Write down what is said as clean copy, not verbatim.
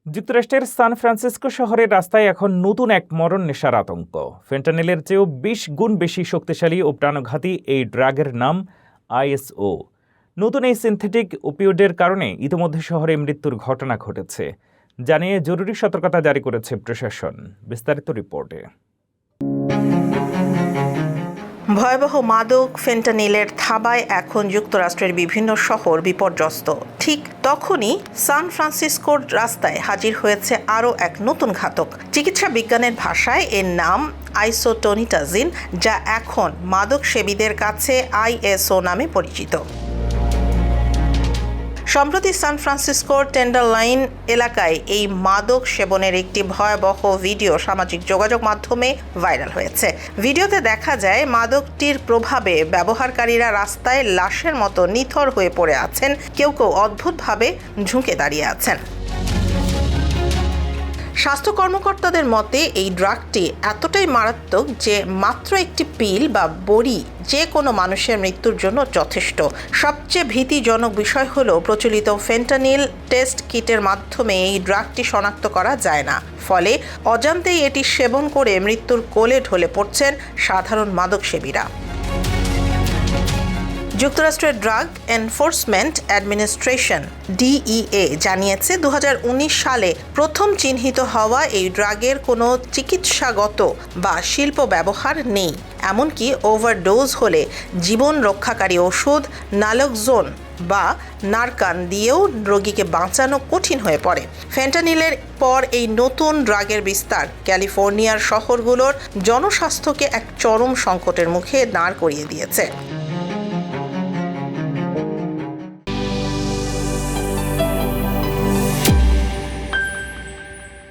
যুক্তরাষ্ট্রের San Francisco শহরের রাস্তায় এখন নতুন এক মরণ নেশার আতঙ্ক। ফেন্টানিলের চেয়েও ২০ গুণ বেশি শক্তিশালী ও প্রাণঘাতী এই ড্রাগের নাম আইএসও। নতুন এই সিনথেটিক ওপিওয়েডের কারণে ইতিমধ্যে শহরে মৃত্যুর ঘটনা ঘটেছে জানিয়ে জরুরি সতর্কতা জারি করেছে প্রশাসন। বিস্তারিত রিপোর্টে। ভয়াবহ মাদক ফেন্টানিলের থাবায় এখন যুক্তরাষ্ট্রের বিভিন্ন শহর বিপর্যস্ত। ঠিক তখনই সান ফ্রান্সিসকোর রাস্তায় হাজির হয়েছে আরও এক নতুন ঘাতক। চিকিৎসা বিজ্ঞানের ভাষায় এর নাম আইসোটোনিটাজিন, যা এখন মাদক সেবীদের কাছে আইএসও নামে পরিচিত। সম্প্রতি সান ফ্রান্সিসকোর টেন্ডারলাইন এলাকায় এই মাদক সেবনের একটি ভয়াবহ ভিডিও সামাজিক যোগাযোগ মাধ্যমে ভাইরাল হয়েছে। ভিডিওতে দেখা যায় মাদকটির প্রভাবে ব্যবহারকারীরা রাস্তায় লাশের মতো নিথর হয়ে পড়ে আছেন, কেউ কেউ অদ্ভুতভাবে ঝুঁকে দাঁড়িয়ে আছেন। স্বাস্থ্য কর্মকর্তাদের মতে এই ড্রাগটি এতটাই মারাত্মক যে মাত্র একটি পিল বা বড়ি যে কোনো মানুষের মৃত্যুর জন্য যথেষ্ট। সবচেয়ে ভীতিজনক বিষয় হলো প্রচলিত ফেন্টানিল টেস্ট কিটের মাধ্যমে এই ড্রাগটি শনাক্ত করা যায় না, ফলে অজান্তেই এটি সেবন করে মৃত্যুর কোলে ঢলে পড়ছেন সাধারণ মাদক সেবীরা। যুক্তরাষ্ট্রের ড্রাগ এনফোর্সমেন্ট অ্যাডমিনিস্ট্রেশন DEA জানিয়েছে 2019 সালে প্রথম চিহ্নিত হওয়া এই ড্রাগের কোনো চিকিৎসাগত বা শিল্প ব্যবহার নেই। এমনকি ওভারডোজ হলে জীবন রক্ষাকারী ওষুধ নালকজোন বা নারকান দিয়েও রোগীকে বাঁচানো কঠিন হয়ে পড়ে। ফেন্টানিলের পর এই নতুন ড্রাগের বিস্তার ক্যালিফোর্নিয়ার শহরগুলোর জনস্বাস্থ্যকে এক চরম সংকটের মুখে দাঁড় করিয়ে দিয়েছে।